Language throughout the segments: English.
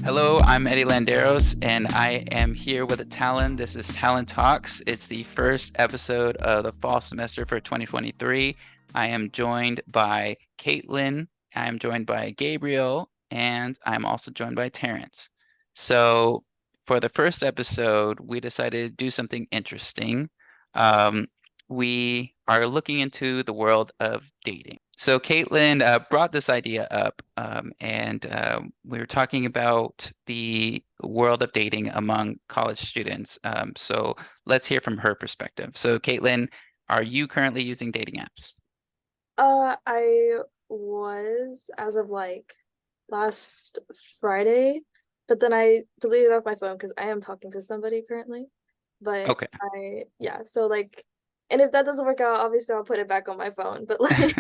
Hello, I'm Eddie Landeros, and I am here with a Talon. This is Talon Talks. It's the first episode of the fall semester for 2023. I am joined by Kaitlyn, I am joined by Gabriel, and I'm also joined by Terrance. So, for the first episode, we decided to do something interesting. Um, we are looking into the world of dating. So Kaitlyn brought this idea up, and we were talking about the world of dating among college students. So let's hear from her perspective. So Kaitlyn, are you currently using dating apps? I was as of like last Friday, but then I deleted it off my phone because I am talking to somebody currently. But Okay. yeah, so like, and if that doesn't work out, obviously I'll put it back on my phone. But like,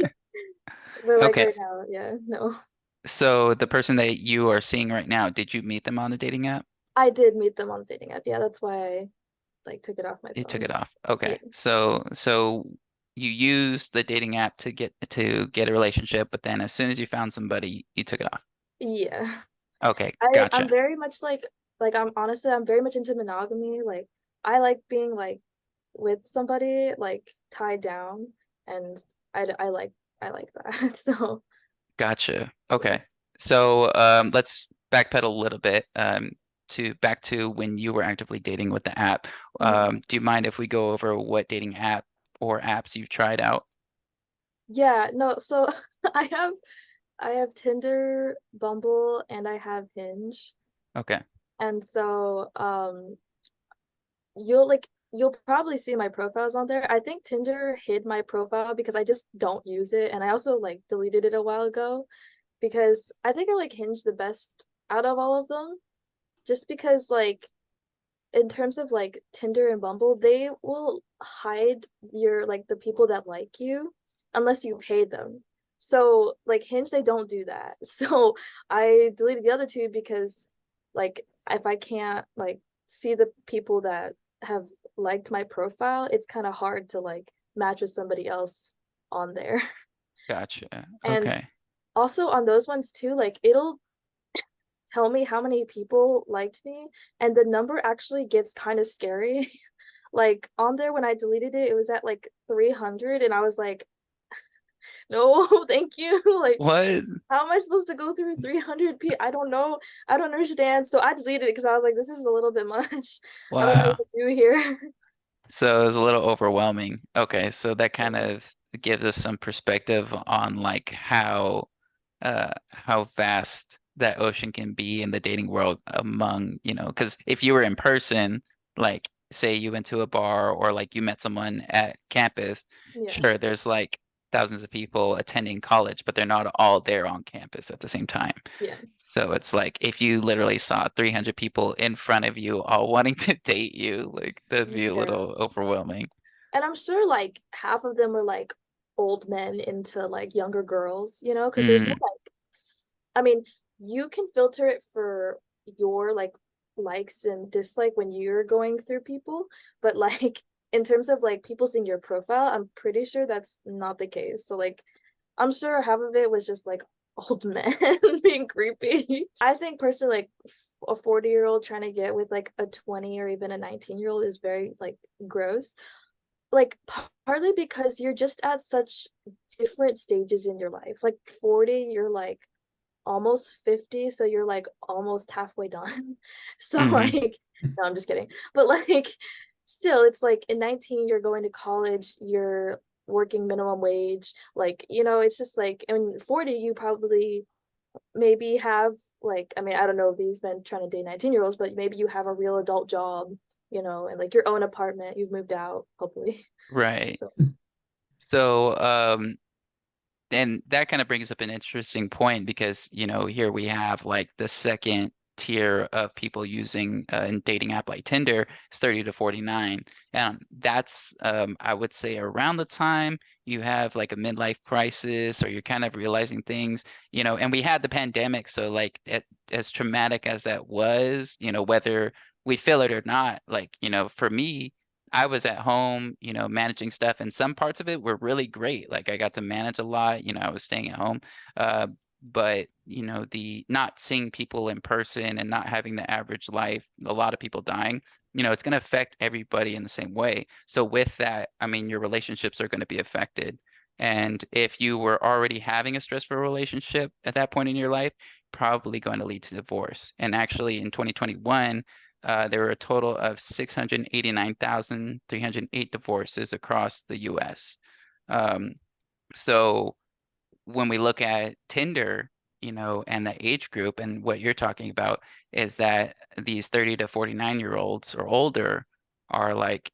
but like Okay. right now, yeah, no. So the person that you are seeing right now, did you meet them on a dating app? I did meet them on the dating app. Yeah, that's why I like took it off my You took phone. it off. Yeah. Okay. So you used the dating app to get a relationship, but then as soon as you found somebody, you took it off. Yeah. Okay, I'm gotcha. very much like I'm honestly I'm very much into monogamy. Like I like being like with somebody like tied down and I like I like that. So Gotcha. yeah. Okay. So let's backpedal a little bit to back to when you were actively dating with the app. Mhm. Do you mind if we go over what dating app or apps you've tried out? Yeah, no, so I have Tinder, Bumble, and I have Hinge. Okay. And so you'll probably see my profiles on there. I think Tinder hid my profile because I just don't use it and I also like deleted it a while ago because I think I like Hinge the best out of all of them just because like in terms of like Tinder and Bumble, they will hide your like the people that like you unless you pay them. So like Hinge, they don't do that. So I deleted the other two because like if I can't like see the people that have liked my profile, it's kind of hard to like match with somebody else on there. Gotcha. And Okay. also on those ones too, like it'll tell me how many people liked me, and the number actually gets kind of scary. Like on there when I deleted it, it was at like 300, and I was like, no, thank you. Like, What? how am I supposed to go through 300 people? I don't know. I don't understand. So I deleted it because I was like, this is a little bit much. I don't know Wow. what to do here. So it was a little overwhelming. Okay, so that kind Yeah. of gives us some perspective on like how vast that ocean can be in the dating world among, because if you were in person, like say you went to a bar or like you met someone at campus, Yeah. sure, there's like thousands of people attending college, but they're not all there on campus at the same time. Yeah. So it's like if you literally saw 300 people in front of you all wanting to date you, like that'd be a Yeah. little overwhelming. And I'm sure like half of them were like old men into like younger girls, because there's no Mm, like I mean, you can filter it for your like likes and dislike when you're going through people, but like in terms of like people seeing your profile, I'm pretty sure that's not the case. So like I'm sure half of it was just like old men being creepy. I think personally like a 40-year-old trying to get with like a 20 or even a 19-year-old is very like gross, like partly because you're just at such different stages in your life. Like 40, you're like almost 50, so you're like almost halfway done. So hmm. like no, I'm just kidding. But like still it's like in 19 you're going to college, you're working minimum wage. Like, it's just like in 40 you probably maybe have like I mean, I don't know if these men trying to date 19-year-olds, but maybe you have a real adult job, and like your own apartment, you've moved out, hopefully. Right. So So, and that kind of brings up an interesting point because, here we have like the second tier of people using a dating app like Tinder is 30 to 49. And that's, I would say, around the time you have like a midlife crisis or you're kind of realizing things, and we had the pandemic. So, like, as traumatic as that was, whether we feel it or not, like, for me, I was at home, managing stuff, and some parts of it were really great. Like I got to manage a lot, I was staying at home. but the not seeing people in person and not having the average life, a lot of people dying, it's going to affect everybody in the same way. So with that, I mean, your relationships are going to be affected. And if you were already having a stressful relationship at that point in your life, probably going to lead to divorce. And actually, in 2021, there were a total of 689,308 divorces across the US. Um, so when we look at Tinder, and the age group, and what you're talking about is that these 30 to 49-year-olds or older are like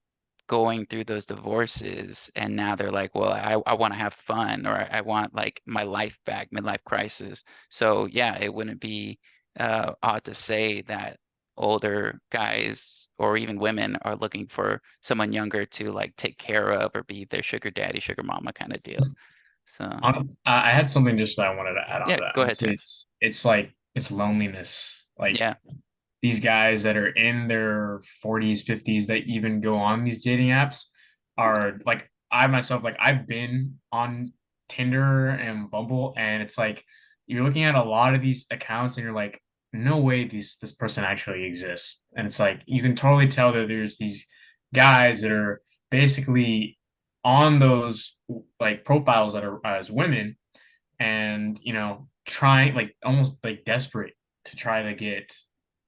going through those divorces, and now they're like, well, I want to have fun, or I want like my life back, midlife crisis. So yeah, it wouldn't be odd to say that older guys or even women are looking for someone younger to like take care of or be their sugar daddy, sugar mama kind of deal. So I had something just that I wanted to add on yeah, to that. go ahead, Honestly, Terrance. it's like it's loneliness. Like Yeah, these guys that are in their 40s, 50s that even go on these dating apps are like I myself, like I've been on Tinder and Bumble, and it's like you're looking at a lot of these accounts and you're like, no way this person actually exists. And it's like you can totally tell that there's these guys that are basically on those like profiles that are as women and trying like almost like desperate to try to get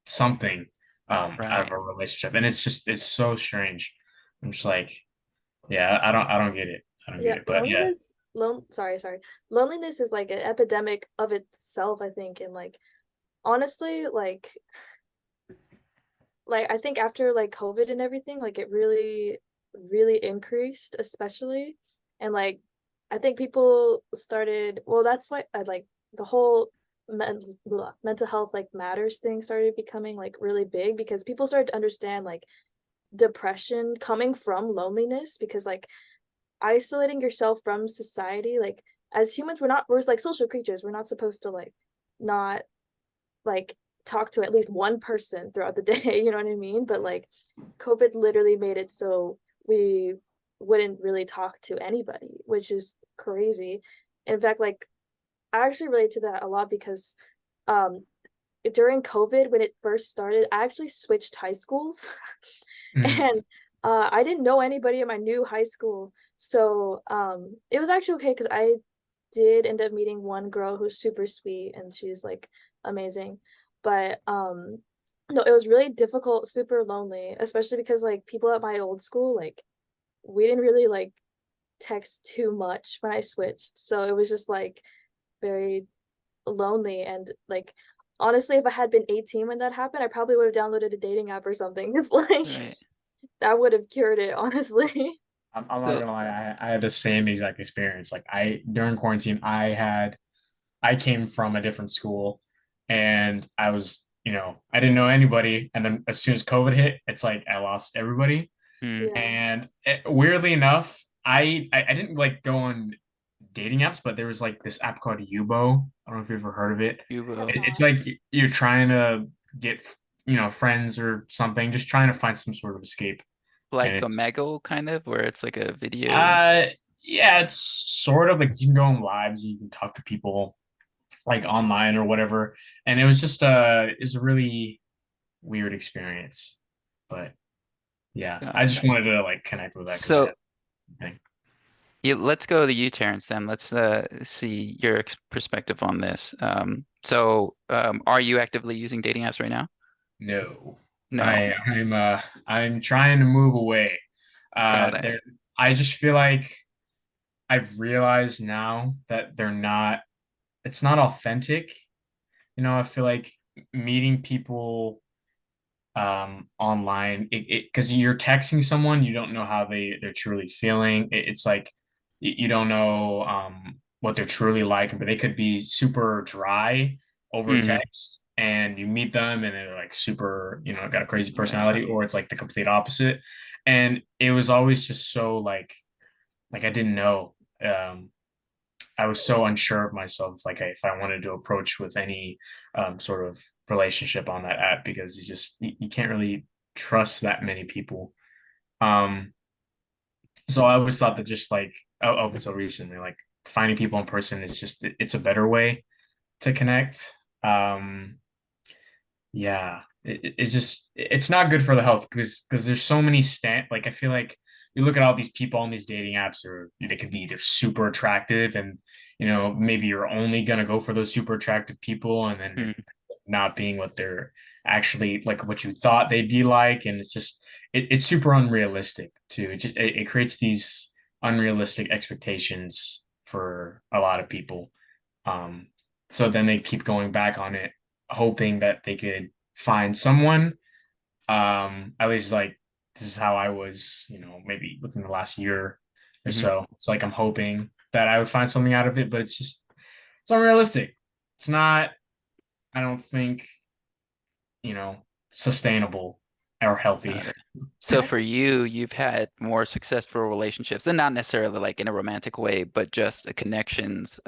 something out of right. a relationship, and it's so strange. I'm just like, yeah, I don't get it. I don't get Yeah, it, but yeah. sorry. Loneliness is like an epidemic of itself, I think, and like honestly, like I think after like COVID and everything, like it really increased, especially. And like I think people started, well, that's why I like the whole mental health like matters thing started becoming like really big because people started to understand like depression coming from loneliness because like isolating yourself from society, like as humans we're like social creatures, we're not supposed to like not like talk to at least one person throughout the day, you know what I mean? But like COVID literally made it so we wouldn't really talk to anybody, which is crazy. In fact, like I actually relate to that a lot because um during COVID when it first started, I actually switched high schools Mhm. and I didn't know anybody in my new high school. So it was actually okay because I did end up meeting one girl who's super sweet and she's like amazing. But no, it was really difficult, super lonely, especially because like people at my old school, like we didn't really like text too much when I switched. So it was just like very lonely and like honestly if I had been 18 when that happened, I probably would have downloaded a dating app or something. It's like Right. that would have cured it, honestly. I'm not So gonna lie, I had the same exact experience. Like I during quarantine, I came from a different school, and I was I didn't know anybody, and then as soon as COVID hit, it's like I lost everybody. mm, Yeah. And weirdly enough, I didn't like go on dating apps, but there was like this app called Yubo. I don't know if you've ever heard of it. I have It's not. like you're trying to get friends or something, just trying to find some sort of escape. And like a it's Megal kind of, where it's like a video. uh yeah, it's sort of like you can go on lives, you can talk to people like online or whatever. And it was just it's a really weird experience. But yeah, I just Gotcha. wanted to like connect with that because I So had thing. yeah, let's go to you, Terrence, then. Let's see your perspective on this. Are you actively using dating apps right now? No. No. I'm trying to move away. Got it. There I just feel like I've realized now that they're not it's not authentic. I feel like meeting people online it because you're texting someone, you don't know how they're truly feeling. It's like you don't know what they're truly like, but they could be super dry over Mm, text, and you meet them and they're like super got a crazy right. personality, or it's like the complete opposite. And it was always just so like I didn't know. I was so unsure of myself, like if I wanted to approach with any sort of relationship on that app, because you can't really trust that many people. Um, so I always thought that just like up until recently, like finding people in person is just it's a better way. to connect. Yeah, it's just it's not good for the health because there's so many like I feel like you look at all these people on these dating apps, or they could be either super attractive, and maybe you're only gonna go for those super attractive people, and then Mm, not being what they're actually like, what you thought they'd be like, and it's just it's super unrealistic too. It creates these unrealistic expectations for a lot of people. um so then they keep going back on it, hoping that they could find someone. At least like this is how I was, maybe within the last year or mhm. so. It's like I'm hoping that I would find something out of it, but it's unrealistic. It's not, I don't think, sustainable or healthy. Got it. So for you, you've had more successful relationships, and not necessarily like in a romantic way, but just connections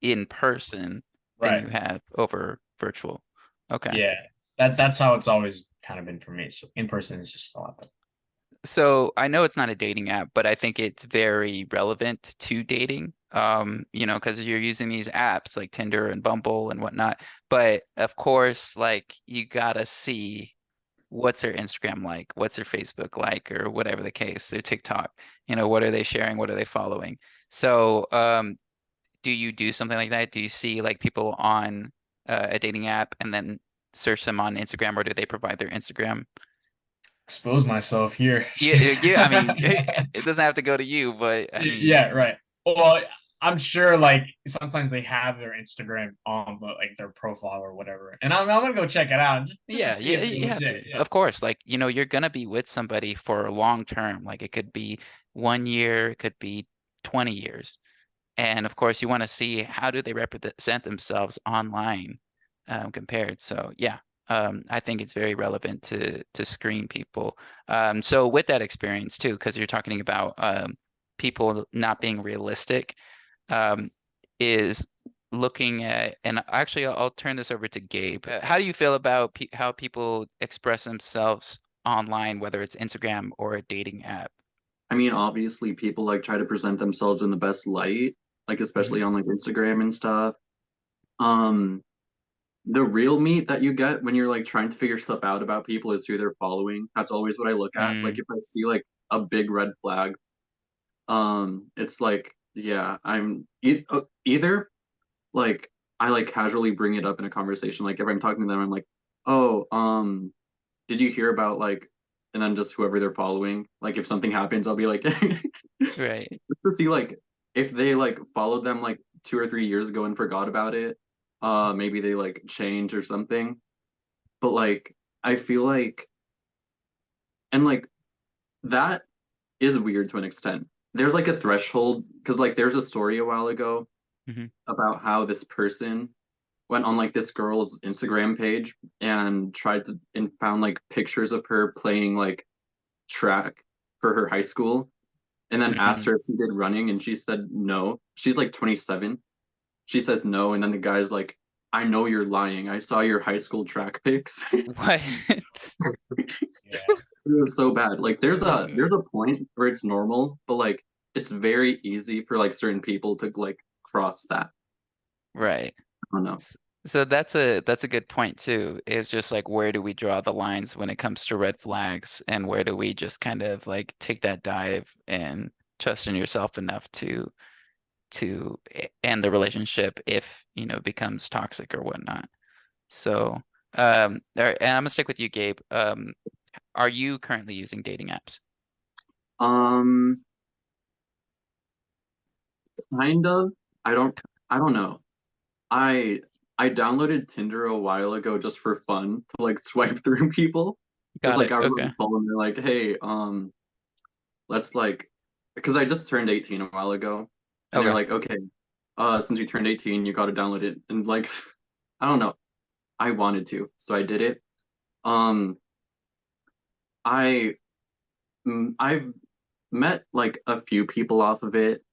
in person than Right. you have over virtual. Okay. Yeah. That's how it's always kind of been for me. So in person is just a lot better. So I know it's not a dating app, but I think it's very relevant to dating. Because you're using these apps like Tinder and Bumble and whatnot. But of course, like you gotta see what's their Instagram like, what's their Facebook like, or whatever the case, their TikTok. What are they sharing? What are they following? So, do you do something like that? Do you see like people on a dating app and then search them on Instagram, or do they provide their Instagram? Expose myself here. Yeah, yeah. I mean, it doesn't have to go to you, but I mean, Yeah, right. Well, I'm sure like sometimes they have their Instagram on like their profile or whatever. And I'm gonna go check it out just to yeah, see yeah, if they're you have to. legit. Yeah. Of course, like, you're gonna be with somebody for a long term. Like it could be 1 year, it could be 20 years. And of course, you want to see how do they represent themselves online compared. So yeah, I think it's very relevant to screen people. So with that experience too, because you're talking about people not being realistic, um, is looking at, and actually I'll turn this over to Gabe. How do you feel about pe how people express themselves online, whether it's Instagram or a dating app? I mean, obviously, people like try to present themselves in the best light, like Mhm. especially on like Instagram and stuff. Um, the real meat that you get when you're like trying to figure stuff out about people is who they're following. That's always what I look at. Like Mm, if I see like a big red flag, it's like, yeah, either like I like casually bring it up in a conversation. Like if I'm talking to them, I'm like, oh, did you hear about like, and then just whoever they're following. Like if something happens, I'll be like, right. just to see like if they like followed them like 2 or 3 years ago and forgot about it. Maybe they like change or something. But like I feel like, and like that is weird to an extent. There's like a threshold because like there's a story a while ago Hmm. about how this person went on like this girl's Instagram page and tried to and found like pictures of her playing like track for her high school and then asked Hmm. her if she did running and she said no. She's like 27. She says no, and then the guy's like, I know you're lying. I saw your high school track pics. It What? Yeah. was so bad. Like Uh, there's a point where it's normal, but like it's very easy for like certain people to like cross that. Right. I don't know. S- So that's a good point too. It's just like where do we draw the lines when it comes to red flags, and where do we just kind of like take that dive and trust in yourself enough to end the relationship if it becomes toxic or whatnot. So all right, and I'm gonna stick with you, Gabe. Are you currently using dating apps? Um, kind of. I don't I don't know. I I downloaded Tinder a while ago just for fun to like swipe through people. Because Got like it. I was on Okay. the phone and they're like, hey, let's like because I just turned 18 a while ago and they're Okay. like, okay, since you turned 18, you gotta download it. And like I don't know. I wanted to, so I did it. Um I I've met like a few people off of it.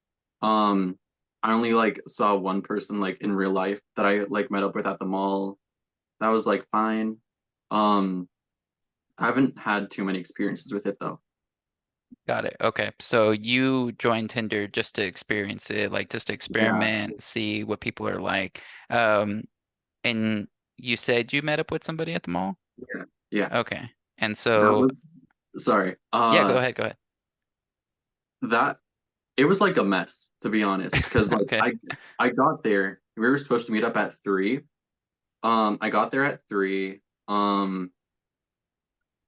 Um I only like saw one person like in real life that I like met up with at the mall. That was like fine. Um I haven't had too many experiences with it though. Got it. Okay. So you joined Tinder just to experience it, like just to Yeah, experiment, see what people are like. Um, and you said you met up with somebody at the mall? yeah, yeah. Okay. And That so, was sorry. yeah, go ahead, go ahead. That it was like a mess, to be honest, because like Okay. I got there. We were supposed to meet up at 3. I got there at 3. Um,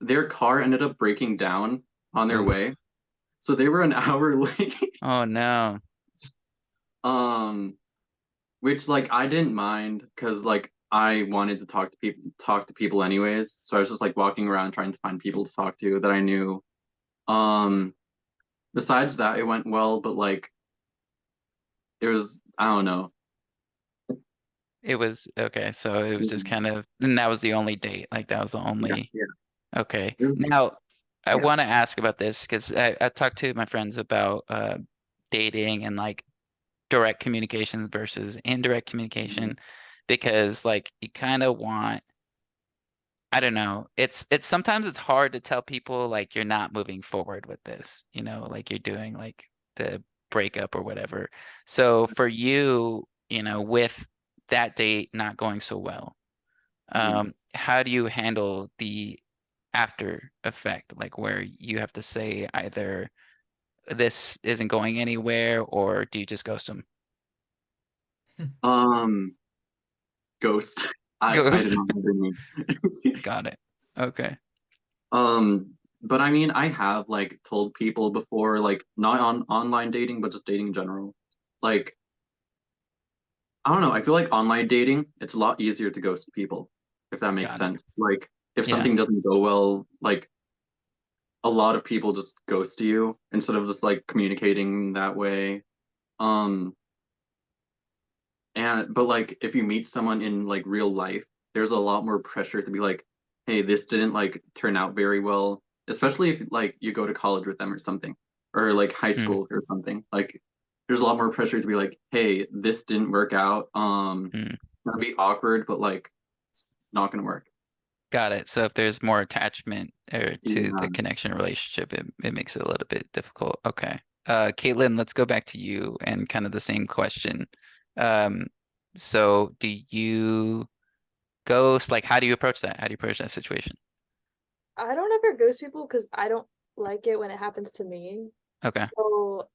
their car ended up breaking down on their Oof. way, so they were an hour late. Oh no. Um, which like I didn't mind because like I wanted to talk to people anyways. So I was just like walking around trying to find people to talk to that I knew. Um, besides that, it went well, but like it was I don't know. It was okay. So it was just kind of, and that was the only date. Like that was the Yeah, only. yeah. Okay. It was Now, I yeah. want to ask about this because I talked to my friends about dating and like direct communication versus indirect communication because like you kind of want, I don't know, it's sometimes it's hard to tell people like you're not moving forward with this, like you're doing like the breakup or whatever. So for you, with that date not going so well, Mhm. how do you handle the after effect, like where you have to say either this isn't going anywhere or do you just ghost them? Um, Ghost. I did Ghost. not have any. Got it. Okay. But I mean, I have like told people before, like not on online dating, but just dating in general. Like, I don't know, I feel like online dating, it's a lot easier to ghost people, if that makes Got it. sense. Like, if Yeah. something doesn't go well, like a lot of people just ghost you instead of just like communicating that way. Um, and but like if you meet someone in like real life, there's a lot more pressure to be like, hey, this didn't like turn out very well, especially if like you go to college with them or something, or like high Mm, school or something. Like there's a lot more pressure to be like, hey, this didn't work out. mm. It's gonna be awkward, but like it's not gonna work. Got it. So if there's more attachment or to the Yeah. connection relationship, it makes it a little bit difficult. Okay. Kaitlyn, let's go back to you and kind of the same question. Um, so do you ghost? Like, how do you approach that? How do you approach that situation? I don't ever ghost people because I don't like it when it happens to me. Okay. So,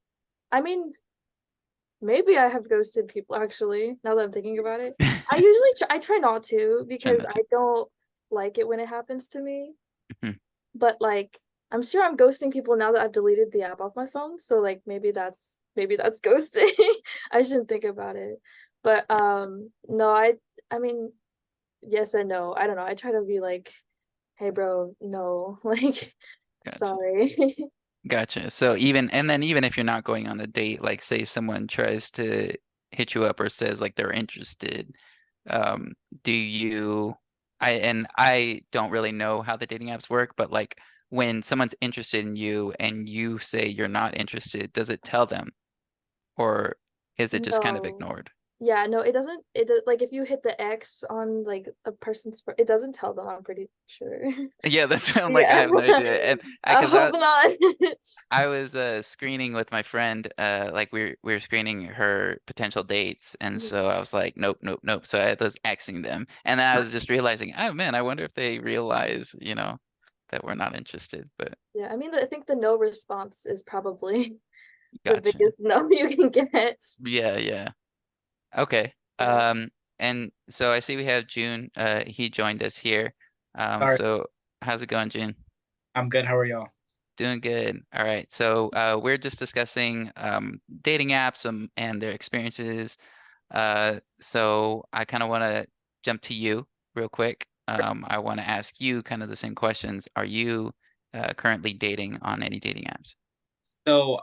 I mean, maybe I have ghosted people actually, now that I'm thinking about it. I usually I try not to Try because not to. I don't like it when it happens to me. Mhm. But like I'm sure I'm ghosting people now that I've deleted the app off my phone. So like maybe that's ghosting. I shouldn't think about it. But no, I mean yes and no. I don't know. I try to be like, hey bro, no, like Gotcha. sorry. Gotcha. So even if you're not going on a date, like say someone tries to hit you up or says like they're interested, um, do you I don't really know how the dating apps work, but like when someone's interested in you and you say you're not interested, does it tell them or is it just kind of No. ignored? Yeah, no, it doesn't. It does like if you hit the X on like a person's, it doesn't tell them. I'm pretty sure. Yeah, that sounds like I Yeah, have no idea. And I because hope not. I was screening with my friend, like we were screening her potential dates, and so I was like, nope, nope, nope. So I was Xing them, and then I was just realizing, oh man, I wonder if they realize, that we're not interested. But Yeah, I mean, I think the no response is probably the gotcha. biggest no you can get. Yeah, yeah. Okay. Yeah. And so I see we have June. He joined us here. All right, So how's it going, June? I'm good. How are y'all? Doing good. All right. So we're just discussing dating apps and their experiences. So I kind of want to jump to you real quick. I want to ask you kind of the same questions. Are you currently dating on any dating apps? So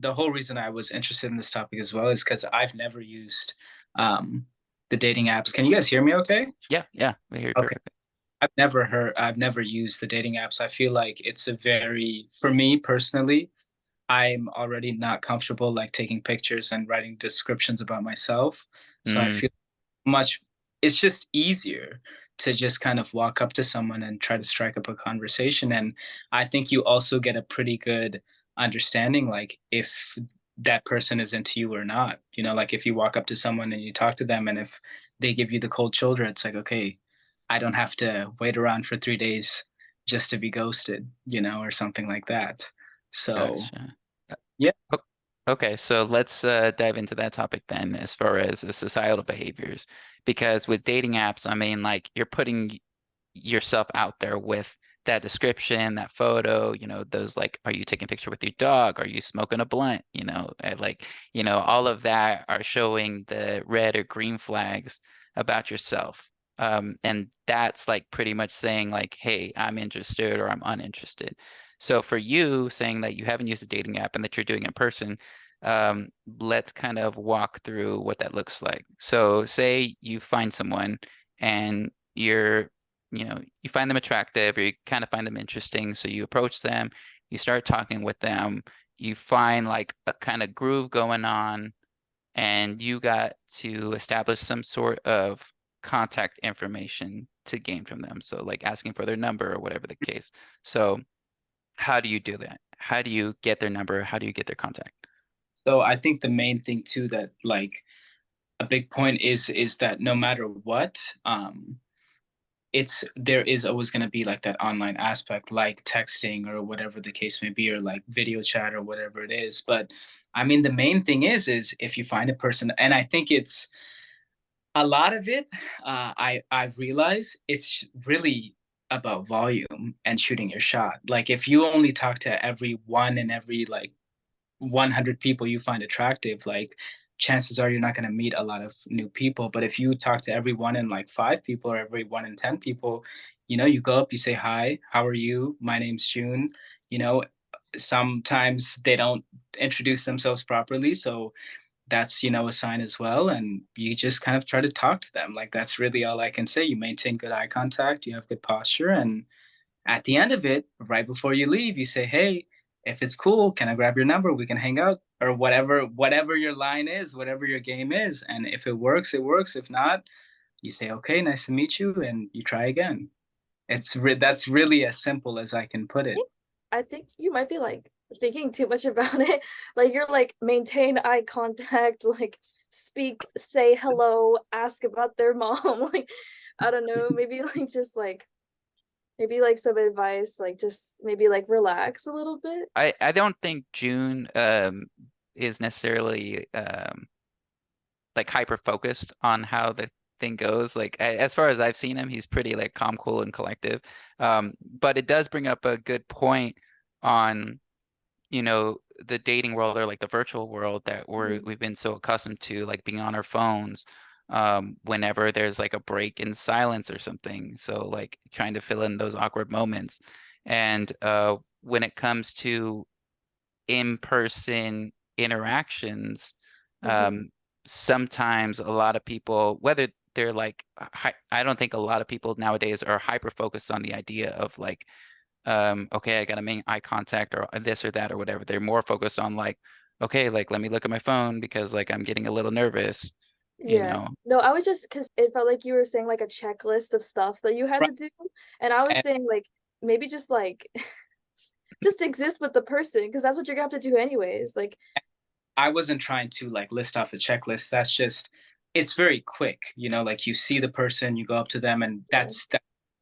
the whole reason I was interested in this topic as well is because I've never used um the dating apps. Can you guys hear me okay? Yeah, yeah, we hear you Okay. perfectly. I've never used the dating apps. I feel like it's for me personally, I'm already not comfortable like taking pictures and writing descriptions about myself. So I Mm, feel much it's just easier to just kind of walk up to someone and try to strike up a conversation. And I think you also get a pretty good understanding, like if that person is into you or not. You know, like if you walk up to someone and you talk to them, and if they give you the cold shoulder, it's like, okay, I don't have to wait around for 3 days just to be ghosted, you know, or something like that. So Gotcha. yeah. O- Okay, so let's dive into that topic then, as far as the societal behaviors. Because with dating apps, I mean, like you're putting yourself out there with that description, that photo, you know, those like, are you taking a picture with your dog? Are you smoking a blunt? You know, like, you know, all of that are showing the red or green flags about yourself. And that's like pretty much saying like, hey, I'm interested or I'm uninterested. So for you saying that you haven't used a dating app and that you're doing it in person, let's kind of walk through what that looks like. So say you find someone and you're, you know, you find them attractive or you kind of find them interesting. So you approach them, you start talking with them, you find like a kind of groove going on, and you got to establish some sort of contact information to gain from them. So like asking for their number or whatever the case. So how do you do that? How do you get their number? How do you get their contact? So I think the main thing too, that like a big point is that no matter what, there is always going to be like that online aspect, like texting or whatever the case may be, or like video chat or whatever it is. But I mean, the main thing is if you find a person, and I think it's a lot of it, I've realized it's really about volume and shooting your shot. Like if you only talk to every one in every like 100 people you find attractive, like chances are you're not going to meet a lot of new people. But if you talk to every one in like 5 people or every 1 in 10 people, you know, you go up, you say, hi, how are you? My name's June. You know, sometimes they don't introduce themselves properly. So that's, you know, a sign as well. And you just kind of try to talk to them. Like that's really all I can say. You maintain good eye contact, you have good posture, and at the end of it, right before you leave, you say, hey, if it's cool, can I grab your number? We can hang out, or whatever your line is, whatever your game is. And if it works, it works. If not, you say, okay, nice to meet you, and you try again. That's really as simple as I can put it. I think you might be like thinking too much about it. Like you're like maintain eye contact, like speak, say hello, ask about their mom. Like I don't know, maybe like just like maybe like some advice, like just maybe like relax a little bit. I don't think June is necessarily like hyper focused on how the thing goes. Like as far as I've seen him, he's pretty like calm, cool, and collective. But it does bring up a good point on, you know, the dating world or like the virtual world that we've been so accustomed to, like being on our phones whenever there's like a break in silence or something. So like trying to fill in those awkward moments. And when it comes to in-person interactions, um, sometimes a lot of people, whether they're like, I don't think a lot of people nowadays are hyper focused on the idea of like, okay, I gotta make eye contact or this or that or whatever. They're more focused on like, okay, like let me look at my phone because like I'm getting a little nervous, you Yeah. know. No, I was just because it felt like you were saying like a checklist of stuff that you had Right. to do. And I was And saying like maybe just like just exist with the person because that's what you're gonna have to do anyways. Like I wasn't trying to like list off a checklist. That's just, it's very quick, you know, like you see the person, you go up to them, and that's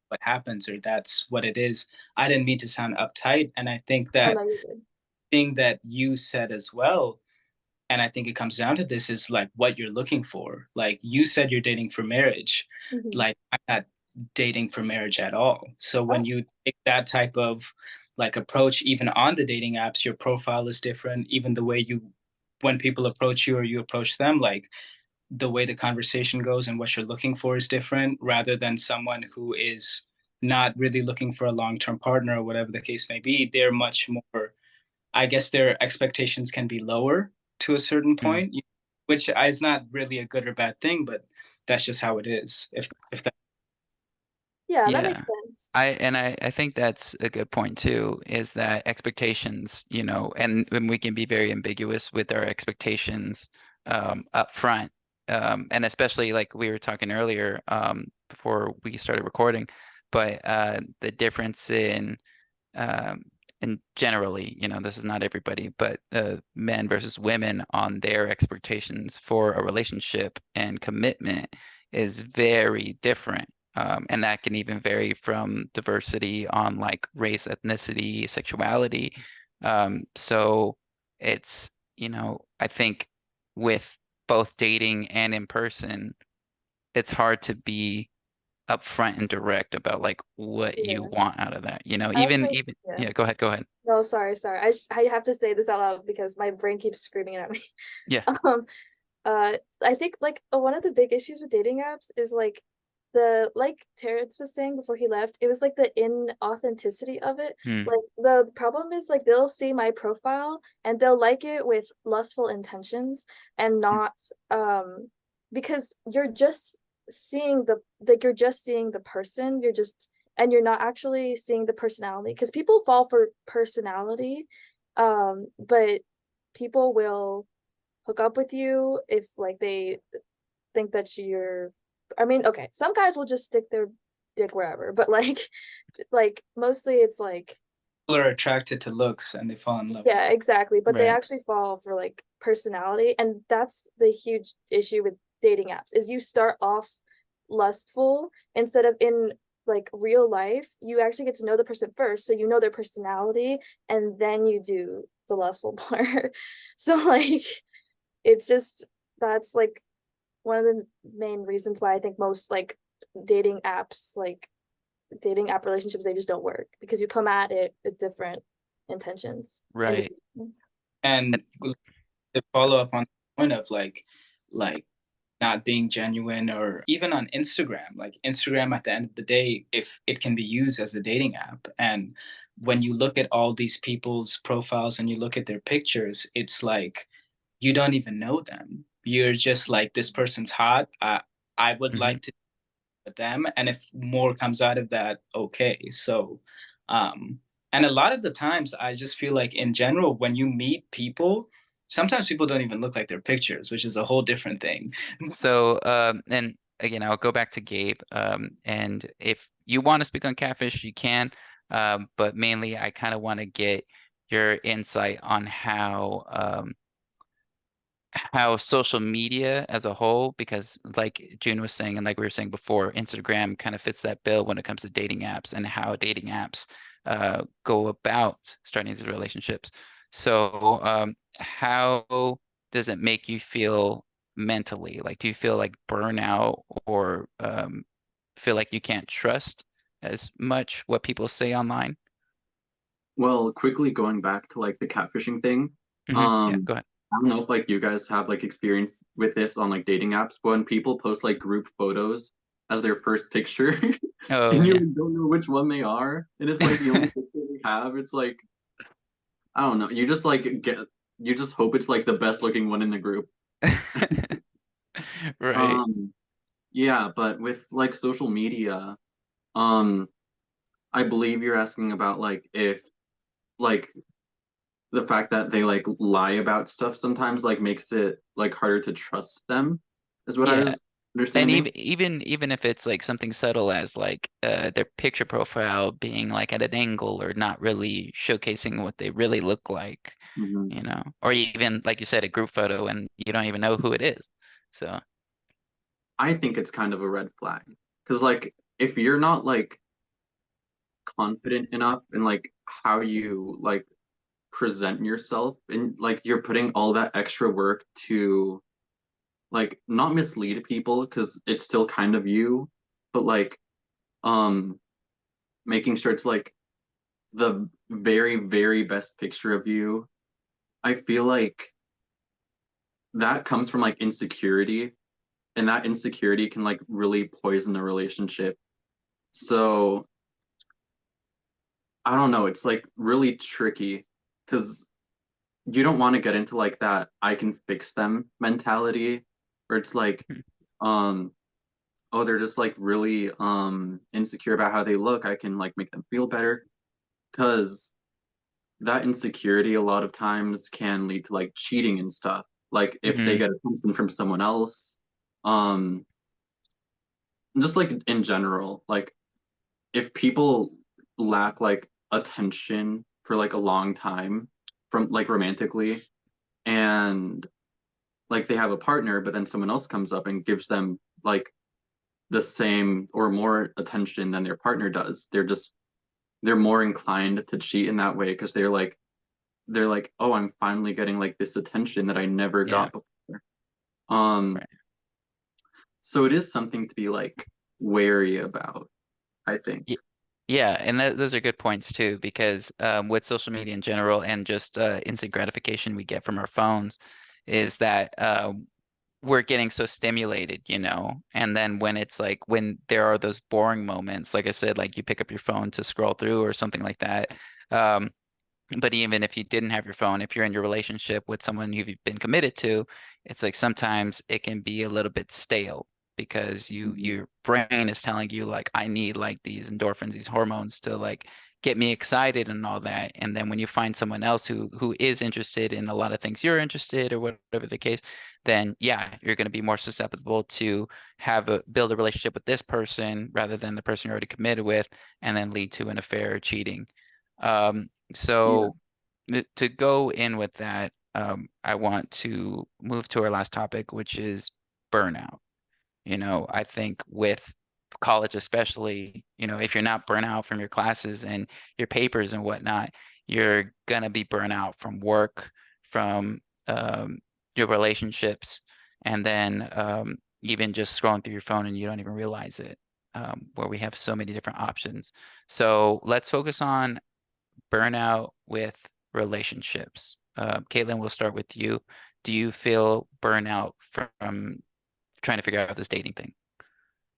what happens, or that's what it is. I didn't mean to sound uptight. And I think oh that no, you're good. thing that you said as well, and I think it comes down to this, is like what you're looking for. Like you said you're dating for marriage. Like I'm not dating for marriage at all. So when Oh, you take that type of like approach, even on the dating apps, your profile is different. Even the way you, when people approach you or you approach them, like the way the conversation goes and what you're looking for is different, rather than someone who is not really looking for a long-term partner or whatever the case may be. They're much more, I guess their expectations can be lower to a certain Mm. point, which is not really a good or bad thing, but that's just how it is. If that. yeah, that Yeah. makes sense. I think that's a good point too, is that expectations, you know, and we can be very ambiguous with our expectations up front. and especially like we were talking earlier, before we started recording, but the difference in and generally, you know, this is not everybody, but men versus women on their expectations for a relationship and commitment is very different. And that can even vary from diversity on like race, ethnicity, sexuality. So it's, you know, I think with both dating and in person, it's hard to be upfront and direct about like what you Yeah. want out of that. You know, I even think, even yeah. yeah, go ahead. No, sorry. I have to say this out loud because my brain keeps screaming at me. Yeah. I think like one of the big issues with dating apps is like like Terrance was saying before he left, it was like the inauthenticity of it. Hmm. Like the problem is like they'll see my profile and they'll like it with lustful intentions and not because you're just seeing you're just seeing the person, and you're not actually seeing the personality because people fall for personality, but people will hook up with you if like they think that you're, I mean, okay, some guys will just stick their dick wherever, but like mostly it's like, People are attracted to looks and they fall in love. yeah, exactly, but they Right. actually fall for like personality, and that's the huge issue with dating apps is you start off lustful instead of in like real life you actually get to know the person first, so you know their personality and then you do the lustful part. So like it's just, that's like one of the main reasons why I think most like dating apps, like dating app relationships, they just don't work because you come at it with different intentions. Right. And to follow up on the point of like not being genuine, or even on Instagram, like Instagram at the end of the day, if it can be used as a dating app, and when you look at all these people's profiles and you look at their pictures, it's like you don't even know them. You're just like, this person's hot. I would Mhm. like to with them, and if more comes out of that, okay. So and a lot of the times I just feel like in general when you meet people, sometimes people don't even look like their pictures, which is a whole different thing. So and again, I'll go back to Gabe. And if you want to speak on catfish, you can. But mainly I kind of want to get your insight on how social media as a whole, because like June was saying, and like we were saying before, Instagram kind of fits that bill when it comes to dating apps and how dating apps go about starting these relationships. So how does it make you feel mentally? Like, do you feel like burnout or feel like you can't trust as much what people say online? Well, quickly going back to like the catfishing thing, Yeah, um, go ahead. I don't know if like you guys have like experience with this on like dating apps, but when people post like group photos as their first picture Oh, and you yeah. like, don't know which one they are, and it's like the only picture they have, it's like I don't know, you just like you just hope it's like the best looking one in the group. Right. Um, yeah, but with like social media, um, I believe you're asking about like if like the fact that they like lie about stuff sometimes like makes it like harder to trust them, is what I Yeah. was And understanding. even if it's like something subtle as like their picture profile being like at an angle or not really showcasing what they really look like, Mhm. you know, or even like you said, a group photo and you don't even know who it is. So, I think it's kind of a red flag because like if you're not like confident enough in like how you like present yourself and like you're putting all that extra work to like not mislead people because it's still kind of you, but like um making sure it's like the very very best picture of you. I feel like that comes from like insecurity, and that insecurity can like really poison a relationship. So I don't know, it's like really tricky because you don't want to get into like that I can fix them mentality where it's like hmm, um oh they're just like really insecure about how they look, I can like make them feel better, because that insecurity a lot of times can lead to like cheating and stuff, like if they hmm, get attention from someone else, Um, just like in general, like if people lack like attention for like a long time from like romantically, and like they have a partner, but then someone else comes up and gives them like the same or more attention than their partner does, they're more inclined to cheat in that way because they're like, oh, I'm finally getting like this attention that I never Yeah. got before. Um, Right. so it is something to be like wary about, I think. Yeah, and those are good points too, because with social media in general and just instant gratification we get from our phones, is that we're getting so stimulated, you know, and then when it's like when there are those boring moments, like I said, like you pick up your phone to scroll through or something like that. Um, but even if you didn't have your phone, if you're in your relationship with someone you've been committed to, it's like sometimes it can be a little bit stale because your brain is telling you like I need like these endorphins, these hormones to like get me excited and all that. And then when you find someone else who is interested in a lot of things you're interested or whatever the case, then yeah, you're going to be more susceptible to build a relationship with this person rather than the person you're already committed with, and then lead to an affair or cheating. Yeah. So to go in with that, I want to move to our last topic, which is burnout. You know, I think with college especially, you know, if you're not burnt out from your classes and your papers and whatnot, you're gonna be burnt out from work, from your relationships, and then even just scrolling through your phone and you don't even realize it, where we have so many different options. So let's focus on burnout with relationships. Kaitlyn, we'll start with you. Do you feel burnout from trying to figure out this dating thing?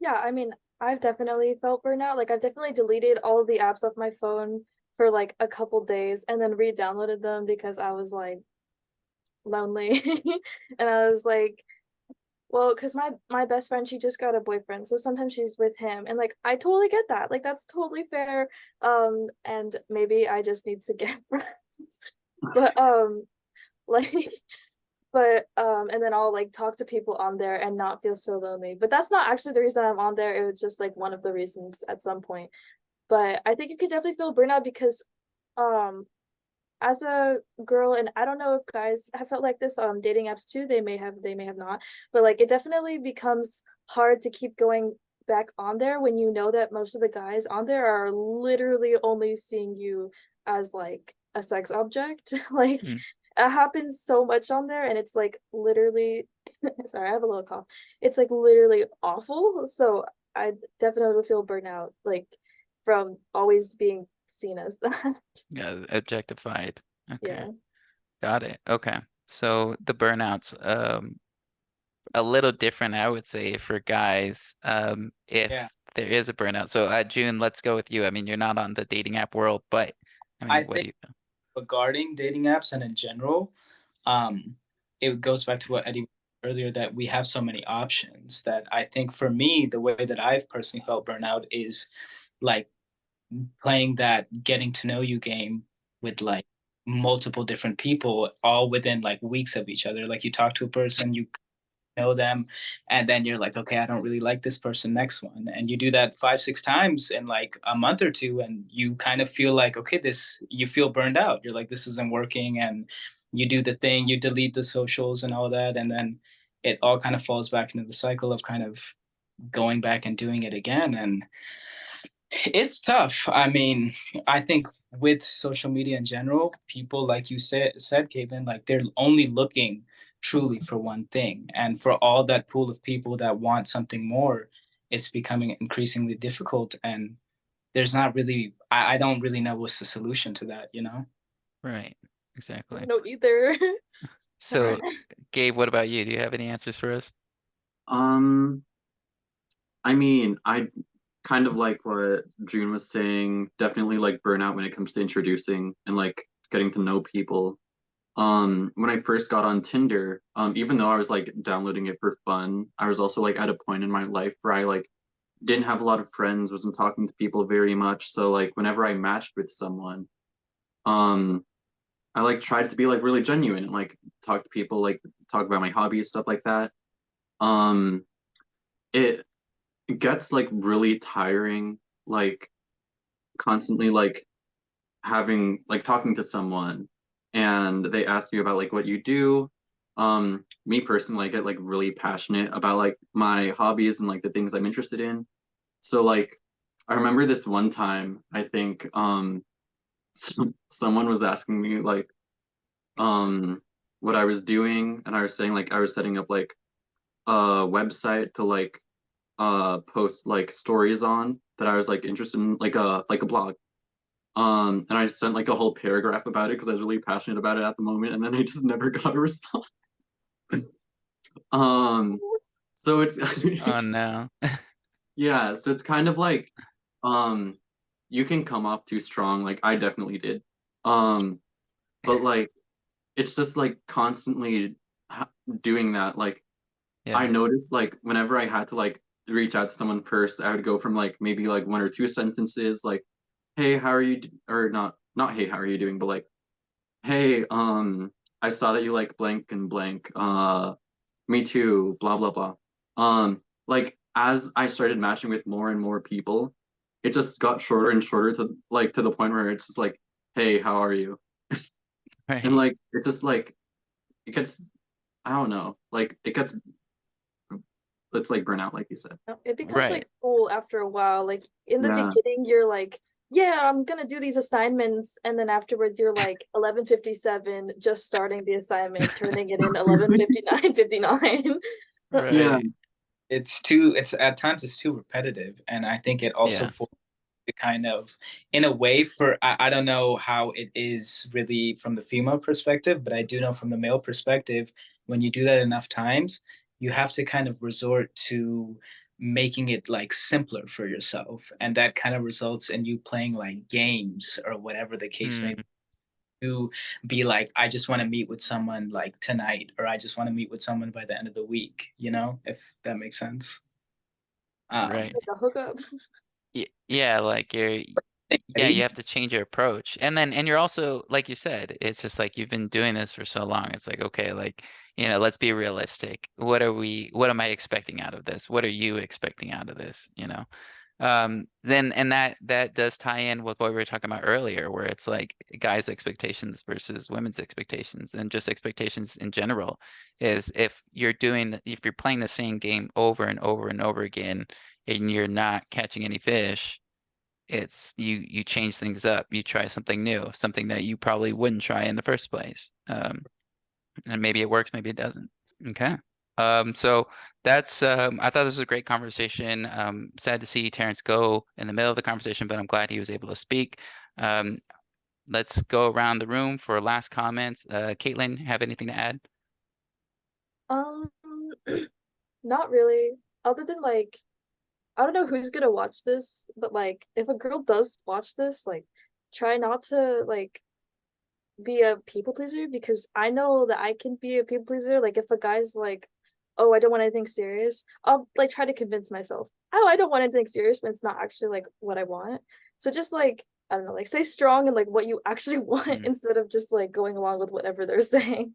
Yeah, I mean, I've definitely felt burnout. Like I've definitely deleted all of the apps off my phone for like a couple days and then re-downloaded them because I was like lonely. And I was like, well, because my best friend, she just got a boyfriend, so sometimes she's with him, and like I totally get that. Like that's totally fair. And maybe I just need to get friends. But like and then I'll like talk to people on there and not feel so lonely. But that's not actually the reason I'm on there. It was just like one of the reasons at some point. But I think you could definitely feel burnout because um as a girl, and I don't know if guys have felt like this on dating apps too, they may have not, but like it definitely becomes hard to keep going back on there when you know that most of the guys on there are literally only seeing you as like a sex object. Like Mm, it happens so much on there and it's like literally sorry, I have a little cough. It's like literally awful. So I definitely would feel burnout like from always being seen as that. yeah, objectified. Okay, Yeah. got it. Okay. So the burnouts, a little different, I would say, for guys, if Yeah. there is a burnout. So, June, let's go with you. I mean, you're not on the dating app world, but I I mean, what think do you feel? regarding dating apps and in general, um, it goes back to what Eddie earlier, that we have so many options that I think for me, the way that I've personally felt burnout is like playing that getting to know you game with like multiple different people all within like weeks of each other. Like you talk to a person, you know them, and then you're like, okay, I don't really like this person, next one, and you do that 5 6 times in like a month or two, and you kind of feel like, okay, this, you feel burned out, you're like, this isn't working, and you do the thing, you delete the socials and all that, and then it all kind of falls back into the cycle of kind of going back and doing it again. And it's tough. I mean, I think with social media in general, people, like you said, Kevin, like they're only looking truly for one thing. And for all that pool of people that want something more, it's becoming increasingly difficult. And there's not really, I don't really know what's the solution to that, you know? Right, exactly. No, either. So, Gabe, what about you? Do you have any answers for us? Um, I mean, I kind of like what June was saying, definitely like burnout when it comes to introducing and like getting to know people. When I first got on Tinder, even though I was like downloading it for fun, I was also like at a point in my life where I like didn't have a lot of friends, wasn't talking to people very much. So like whenever I matched with someone, um, I like tried to be like really genuine and like talk to people, like talk about my hobbies, stuff like that. Um, it gets like really tiring, like constantly like having like talking to someone and they ask you about like what you do. Me personally, I get like really passionate about like my hobbies and like the things I'm interested in. So like I remember this one time, I think someone was asking me like what I was doing, and I was saying like I was setting up like a website to like post like stories on that I was like interested in, like a blog. And I sent like a whole paragraph about it because I was really passionate about it at the moment, and then I just never got a response. Um, so it's Oh no. yeah, so it's kind of like um you can come off too strong, like I definitely did. Um, but like it's just like constantly doing that. Like I Yeah. noticed like whenever I had to like reach out to someone first, I would go from like maybe like one or two sentences, like, "Hey, how are you?" Or not "Hey, how are you doing?" But like, "Hey, I saw that you like blank and blank. Me too. Blah blah blah." Like as I started matching with more and more people, it just got shorter and shorter to like to the point where it's just like, "Hey, how are you?" And Right. like it's just like it gets, I don't know, like it gets, it's like burnout, like you said. It becomes like Right. school after a while. Like in the Yeah. beginning, you're like, yeah, I'm gonna do these assignments, and then afterwards you're like 11:57, just starting the assignment, turning it in 11:59, 59. Yeah. Right. It's at times it's too repetitive, and I think it also Yeah. to kind of, in a way, for I don't know how it is really from the female perspective, but I do know from the male perspective, when you do that enough times, you have to kind of resort to making it like simpler for yourself, and that kind of results in you playing like games or whatever the case may be, Mm, to be like, I just want to meet with someone like tonight, or I just want to meet with someone by the end of the week, if that makes sense. right. Like a hookup. Yeah, like yeah, you have to change your approach. And you're also, like you said, it's just like you've been doing this for so long. It's like, okay, like, let's be realistic. What am I expecting out of this? What are you expecting out of this? Then and that does tie in with what we were talking about earlier, where it's like guys' expectations versus women's expectations, and just expectations in general is if you're playing the same game over and over and over again and you're not catching any fish, it's you change things up, you try something new, something that you probably wouldn't try in the first place. And maybe it works, maybe it doesn't. Okay. So that's I thought this was a great conversation. Sad to see Terrance go in the middle of the conversation, but I'm glad he was able to speak. Um, let's go around the room for last comments. Kaitlyn, have anything to add? Um, not really. Other than like, I don't know who's gonna watch this, but like, if a girl does watch this, like, try not to like be a people pleaser, because I know that I can be a people pleaser. Like if a guy's like, "Oh, I don't want anything serious," I'll like try to convince myself, "Oh, I don't want anything serious," but it's not actually like what I want. So just like, I don't know, like stay strong and like what you actually want Mm, instead of just like going along with whatever they're saying.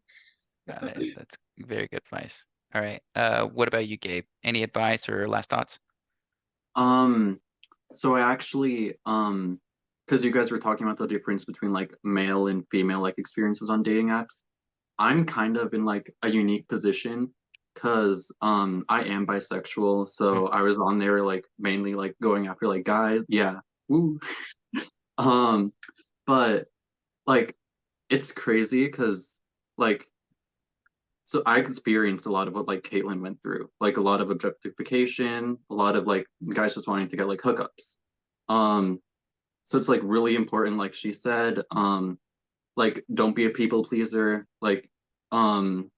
got it. That's very good advice. All right. What about you, Gabe? Any advice or last thoughts? Um, so I actually, because you guys were talking about the difference between like male and female like experiences on dating apps, I'm kind of in like a unique position because I am bisexual, Mm, so I was on there like mainly like going after like guys. Yeah. Woo. Um, but like it's crazy because like so I experienced a lot of what like Kaitlyn went through, like a lot of objectification, a lot of like guys just wanting to get like hookups. Um, so it's like really important, like she said, like don't be a people pleaser, like um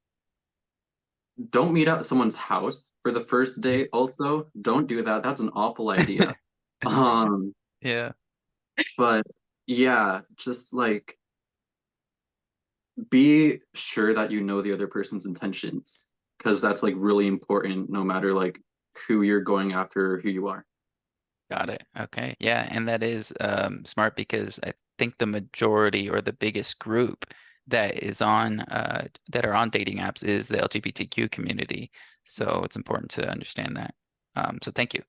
don't meet at someone's house for the first date. Also, don't do that. That's an awful idea. Um, yeah. but yeah, just like be sure that you know the other person's intentions because that's like really important no matter like who you're going after or who you are. Got it. Okay. Yeah, and that is smart because I think the majority or the biggest group that are on dating apps is the LGBTQ community. So it's important to understand that. So thank you.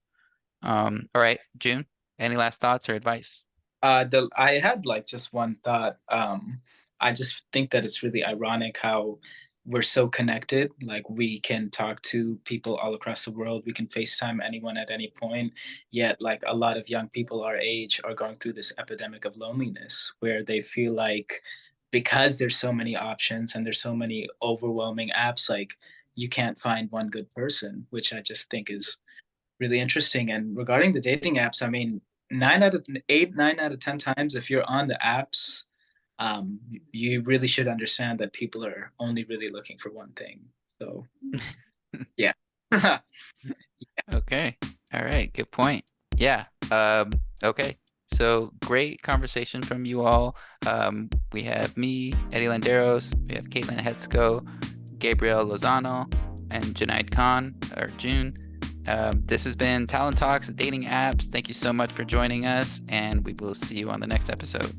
All right, June, any last thoughts or advice? I had like just one thought. I just think that it's really ironic how we're so connected. Like we can talk to people all across the world. We can FaceTime anyone at any point. Yet, like a lot of young people our age are going through this epidemic of loneliness, where they feel like because there's so many options and there's so many overwhelming apps, like you can't find one good person, which I just think is really interesting. And regarding the dating apps, I mean, 9 out of 10 times, if you're on the apps, you really should understand that people are only really looking for one thing. So, yeah. Okay. All right. Good point. Yeah. Okay. So great conversation from you all. We have me, Eddie Landeros. We have Kaitlyn Hetzko, Gabriel Lozano, and Junaid Khan, or June. This has been Talon Talks, dating apps. Thank you so much for joining us, and we will see you on the next episode.